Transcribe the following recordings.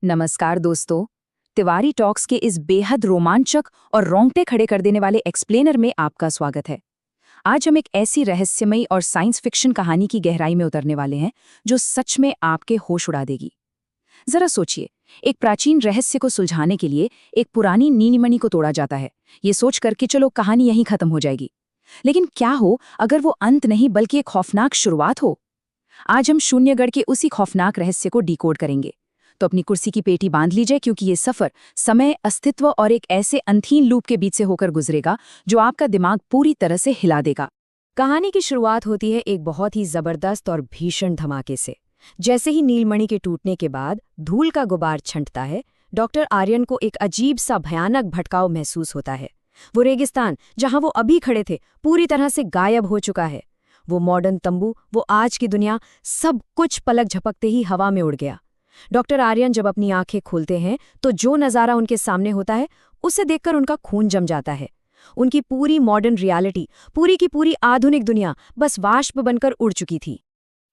नमस्कार दोस्तों। तिवारी टॉक्स के इस बेहद रोमांचक और रोंगटे खड़े कर देने वाले एक्सप्लेनर में आपका स्वागत है। आज हम एक ऐसी रहस्यमयी और साइंस फिक्शन कहानी की गहराई में उतरने वाले हैं जो सच में आपके होश उड़ा देगी। जरा सोचिए, एक प्राचीन रहस्य को सुलझाने के लिए एक पुरानी नीलिमणि को तोड़ा जाता है, ये सोच कर कि चलो कहानी यहीं खत्म हो जाएगी। लेकिन क्या हो अगर वो अंत नहीं बल्कि एक खौफनाक शुरुआत हो। आज हम शून्यगढ़ के उसी खौफनाक रहस्य को डिकोड करेंगे। तो अपनी कुर्सी की पेटी बांध लीजिए, क्योंकि ये सफर समय, अस्तित्व और एक ऐसे अनथीन लूप के बीच से होकर गुजरेगा जो आपका दिमाग पूरी तरह से हिला देगा। कहानी की शुरुआत होती है एक बहुत ही जबरदस्त और भीषण धमाके से। जैसे ही नीलमणि के टूटने के बाद धूल का गुबार छंटता है, डॉक्टर आर्यन को एक अजीब सा भयानक भटकाव महसूस होता है। वो रेगिस्तान जहां वो अभी खड़े थे पूरी तरह से गायब हो चुका है। वो मॉडर्न तंबू, वो आज की दुनिया, सब कुछ पलक झपकते ही हवा में उड़ गया। डॉक्टर आर्यन जब अपनी आंखें खोलते हैं तो जो नज़ारा उनके सामने होता है उसे देखकर उनका खून जम जाता है। उनकी पूरी मॉडर्न रियलिटी, पूरी की पूरी आधुनिक दुनिया बस वाष्प बनकर उड़ चुकी थी।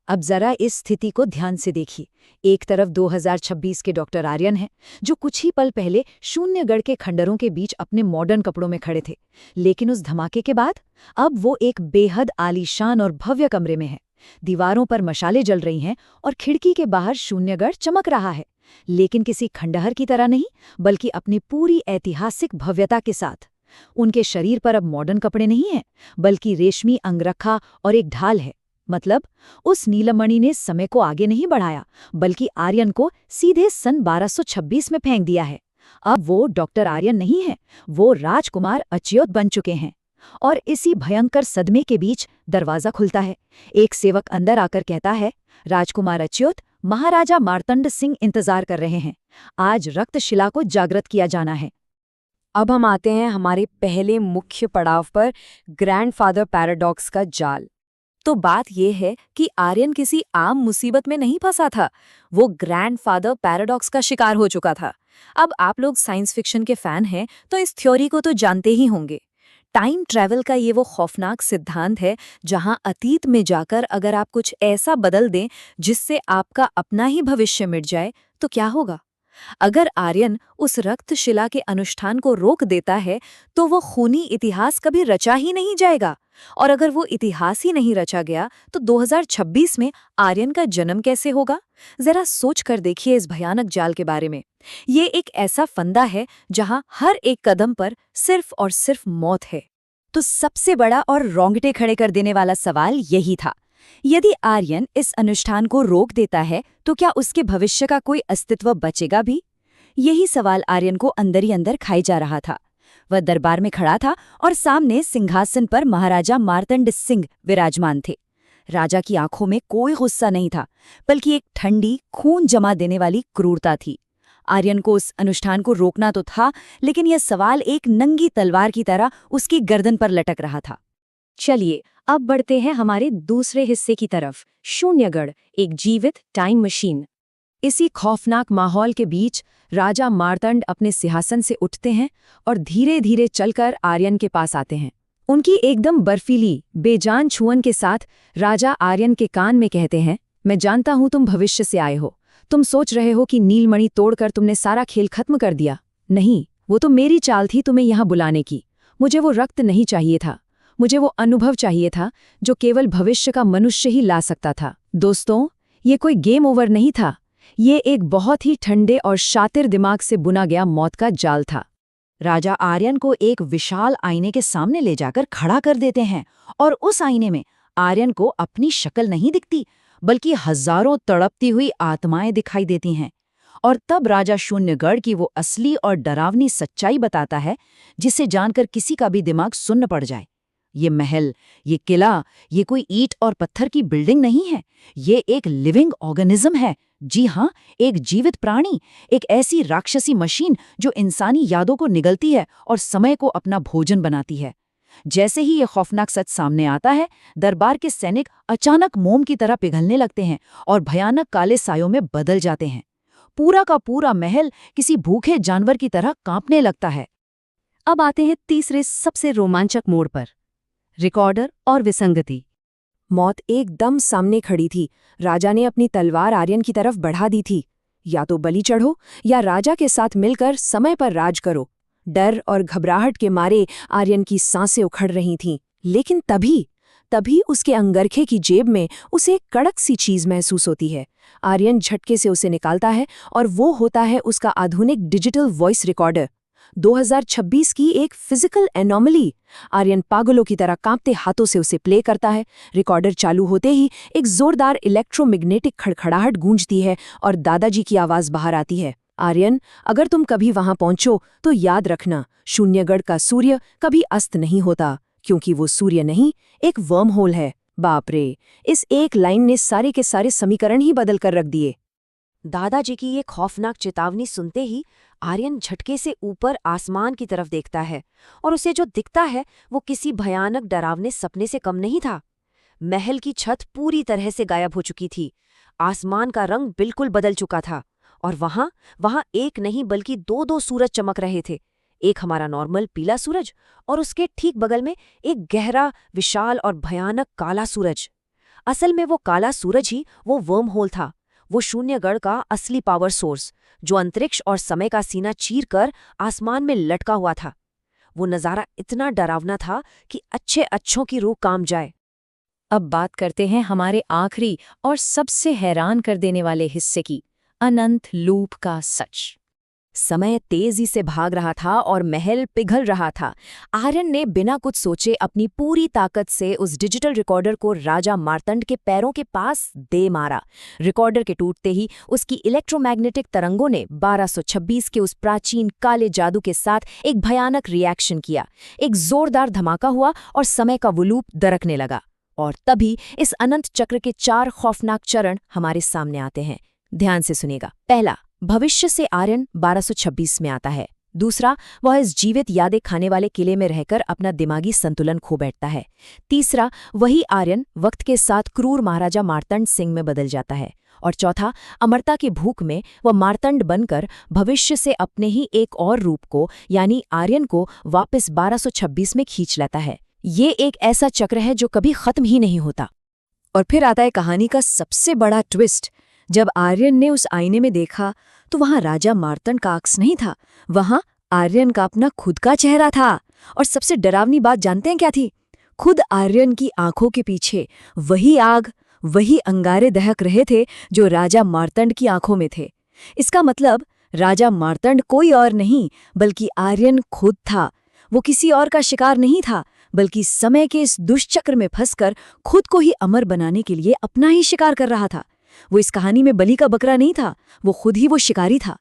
अब जरा इस स्थिति को ध्यान से देखिए। एक तरफ 2026 के डॉक्टर आर्यन हैं, जो कुछ ही पल पहले शून्यगढ़ के खंडरों के बीच अपने मॉडर्न कपड़ों में खड़े थे। लेकिन उस धमाके के बाद अब वो एक बेहद आलीशान और भव्य कमरे में है। दीवारों पर मशालें जल रही हैं और खिड़की के बाहर शून्यगढ़ चमक रहा है, लेकिन किसी खंडहर की तरह नहीं, बल्कि अपनी पूरी ऐतिहासिक भव्यता के साथ। उनके शरीर पर अब मॉडर्न कपड़े नहीं हैं, बल्कि रेशमी अंगरखा और एक ढाल है। मतलब उस नीलमणि ने समय को आगे नहीं बढ़ाया, बल्कि आर्यन को सीधे सन 1226 में फेंक दिया है। अब वो डॉक्टर आर्यन नहीं है, वो राजकुमार अच्युत बन चुके हैं। और इसी भयंकर सदमे के बीच दरवाजा खुलता है। एक सेवक अंदर आकर कहता है, राजकुमार अच्युत, महाराजा मार्तंड सिंह इंतजार कर रहे हैं। आज रक्तशिला को जागृत किया जाना है। अब हम आते हैं हमारे पहले मुख्य पड़ाव पर, ग्रैंडफादर पैराडॉक्स का जाल। तो बात यह है कि आर्यन किसी आम मुसीबत में नहीं फंसा था, वो ग्रैंडफादर पैराडॉक्स का शिकार हो चुका था। अब आप लोग साइंस फिक्शन के फैन हैं तो इस थ्योरी को तो जानते ही होंगे। टाइम ट्रैवल का ये वो खौफनाक सिद्धांत है जहां अतीत में जाकर अगर आप कुछ ऐसा बदल दें जिससे आपका अपना ही भविष्य मिट जाए तो क्या होगा। अगर आर्यन उस रक्तशिला के अनुष्ठान को रोक देता है तो वो खूनी इतिहास कभी रचा ही नहीं जाएगा, और अगर वो इतिहास ही नहीं रचा गया तो 2026 में आर्यन का जन्म कैसे होगा। जरा सोच कर देखिए इस भयानक जाल के बारे में। ये एक ऐसा फंदा है जहां हर एक कदम पर सिर्फ और सिर्फ मौत है। तो सबसे बड़ा और रोंगटे खड़े कर देने वाला सवाल यही था, यदि आर्यन इस अनुष्ठान को रोक देता है तो क्या उसके भविष्य का कोई अस्तित्व बचेगा भी। यही सवाल आर्यन को अंदर ही अंदर खाई जा रहा था। वह दरबार में खड़ा था और सामने सिंहासन पर महाराजा मार्तंड सिंह विराजमान थे। राजा की आंखों में कोई गुस्सा नहीं था, बल्कि एक ठंडी, खून जमा देने वाली क्रूरता थी। आर्यन को उस अनुष्ठान को रोकना तो था, लेकिन यह सवाल एक नंगी तलवार की तरह उसकी गर्दन पर लटक रहा था। चलिए अब बढ़ते हैं हमारे दूसरे हिस्से की तरफ, शून्यगढ़, एक जीवित टाइम मशीन। इसी खौफनाक माहौल के बीच राजा मार्तंड अपने सिंहासन से उठते हैं और धीरे धीरे चलकर आर्यन के पास आते हैं। उनकी एकदम बर्फीली, बेजान छुअन के साथ राजा आर्यन के कान में कहते हैं, मैं जानता हूं तुम भविष्य से आए हो। तुम सोच रहे हो कि नीलमणि तोड़कर तुमने सारा खेल खत्म कर दिया। नहीं, वो तो मेरी चाल थी तुम्हें यहाँ बुलाने की। मुझे वो रक्त नहीं चाहिए था, मुझे वो अनुभव चाहिए था जो केवल भविष्य का मनुष्य ही ला सकता था। दोस्तों, ये कोई गेम ओवर नहीं था, ये एक बहुत ही ठंडे और शातिर दिमाग से बुना गया मौत का जाल था। राजा आर्यन को एक विशाल आईने के सामने ले जाकर खड़ा कर देते हैं और उस आईने में आर्यन को अपनी शक्ल नहीं दिखती, बल्कि हजारों तड़पती हुई आत्माएं दिखाई देती हैं। और तब राजा शून्यगढ़ की वो असली और डरावनी सच्चाई बताता है, जिसे जानकर किसी का भी दिमाग सुन्न पड़ जाए। ये महल, ये किला, ये कोई ईंट और पत्थर की बिल्डिंग नहीं है, ये एक लिविंग ऑर्गेनिज्म है। जी हाँ, एक जीवित प्राणी, एक ऐसी राक्षसी मशीन जो इंसानी यादों को निगलती है और समय को अपना भोजन बनाती है। जैसे ही ये खौफनाक सच सामने आता है, दरबार के सैनिक अचानक मोम की तरह पिघलने लगते हैं और भयानक काले सायों में बदल जाते हैं। पूरा का पूरा महल किसी भूखे जानवर की तरह कांपने लगता है। अब आते हैं तीसरे सबसे रोमांचक मोड़ पर, रिकॉर्डर और विसंगति। मौत एकदम सामने खड़ी थी। राजा ने अपनी तलवार आर्यन की तरफ बढ़ा दी थी। या तो बलि चढ़ो या राजा के साथ मिलकर समय पर राज करो। डर और घबराहट के मारे आर्यन की सांसें उखड़ रही थीं, लेकिन तभी उसके अंगरखे की जेब में उसे एक कड़क सी चीज महसूस होती है। आर्यन झटके से उसे निकालता है और वो होता है उसका आधुनिक डिजिटल वॉइस रिकॉर्डर। 2026 की एक फिजिकल एनोमली। आर्यन पागलों की तरह कांपते हाथों से उसे प्ले करता है। रिकॉर्डर चालू होते ही एक जोरदार इलेक्ट्रोमैग्नेटिक खड़खड़ाहट गूंजती है और दादाजी की आवाज बाहर आती है। आर्यन, अगर तुम कभी वहां पहुंचो तो याद रखना, शून्यगढ़ का सूर्य कभी अस्त नहीं होता, क्योंकि वो सूर्य नहीं, एक वर्म होल है। बाप रे, इस एक लाइन ने सारे के सारे समीकरण ही बदल कर रख दिए। दादाजी की ये खौफनाक चेतावनी सुनते ही आर्यन झटके से ऊपर आसमान की तरफ देखता है और उसे जो दिखता है वो किसी भयानक डरावने सपने से कम नहीं था। महल की छत पूरी तरह से गायब हो चुकी थी, आसमान का रंग बिल्कुल बदल चुका था और वहां एक नहीं बल्कि दो सूरज चमक रहे थे। एक हमारा नॉर्मल पीला सूरज और उसके ठीक बगल में एक गहरा, विशाल और भयानक काला सूरज। असल में वो काला सूरज ही वो वर्म होल था, वो शून्यगढ़ का असली पावर सोर्स, जो अंतरिक्ष और समय का सीना चीरकर आसमान में लटका हुआ था। वो नज़ारा इतना डरावना था कि अच्छों की रूह कांप जाए। अब बात करते हैं हमारे आखिरी और सबसे हैरान कर देने वाले हिस्से की, अनंत लूप का सच। समय तेजी से भाग रहा था और महल पिघल रहा था। आर्यन ने बिना कुछ सोचे अपनी पूरी ताकत से उस डिजिटल रिकॉर्डर को राजा मार्तंड के पैरों के पास दे मारा। रिकॉर्डर के टूटते ही उसकी इलेक्ट्रोमैग्नेटिक तरंगों ने 1226 के उस प्राचीन काले जादू के साथ एक भयानक रिएक्शन किया। एक जोरदार धमाका हुआ और समय का वो लूप दरकने लगा। और तभी इस अनंत चक्र के 4 खौफनाक चरण हमारे सामने आते हैं। ध्यान से सुनेगा। पहला, भविष्य से आर्यन 1226 में आता है। दूसरा, वह इस जीवित यादें खाने वाले किले में रहकर अपना दिमागी संतुलन खो बैठता है। तीसरा, वही आर्यन वक्त के साथ क्रूर महाराजा मार्तंड सिंह में बदल जाता है। और चौथा, अमरता की भूख में वह मार्तंड बनकर भविष्य से अपने ही एक और रूप को, यानी आर्यन को, वापस 1226 में खींच लेता है। ये एक ऐसा चक्र है जो कभी खत्म ही नहीं होता। और फिर आता है कहानी का सबसे बड़ा ट्विस्ट। जब आर्यन ने उस आईने में देखा तो वहां राजा मार्तंड का अक्स नहीं था, वहां आर्यन का अपना खुद का चेहरा था। और सबसे डरावनी बात जानते हैं क्या थी? खुद आर्यन की आंखों के पीछे वही आग, वही अंगारे दहक रहे थे जो राजा मार्तंड की आंखों में थे। इसका मतलब राजा मार्तंड कोई और नहीं बल्कि आर्यन खुद था। वो किसी और का शिकार नहीं था, बल्कि समय के इस दुष्चक्र में फंसकर खुद को ही अमर बनाने के लिए अपना ही शिकार कर रहा था। वो इस कहानी में बलि का बकरा नहीं था, वो खुद ही वो शिकारी था।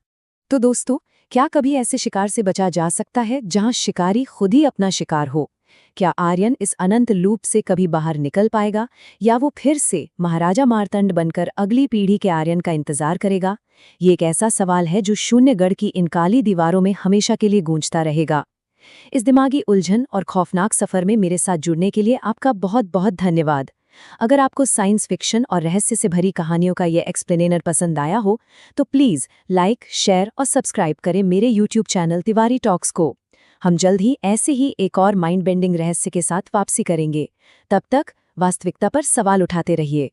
तो दोस्तों, क्या कभी ऐसे शिकार से बचा जा सकता है जहां शिकारी खुद ही अपना शिकार हो? क्या आर्यन इस अनंत लूप से कभी बाहर निकल पाएगा, या वो फिर से महाराजा मार्तंड बनकर अगली पीढ़ी के आर्यन का इंतजार करेगा? ये एक ऐसा सवाल है जो शून्यगढ़ की इन काली दीवारों में हमेशा के लिए गूंजता रहेगा। इस दिमागी उलझन और खौफनाक सफर में मेरे साथ जुड़ने के लिए आपका बहुत बहुत धन्यवाद। अगर आपको साइंस फिक्शन और रहस्य से भरी कहानियों का ये एक्सप्लेनेर पसंद आया हो तो प्लीज़ लाइक, शेयर और सब्सक्राइब करें मेरे यूट्यूब चैनल तिवारी टॉक्स को। हम जल्द ही ऐसे ही एक और माइंड बेंडिंग रहस्य के साथ वापसी करेंगे। तब तक वास्तविकता पर सवाल उठाते रहिए।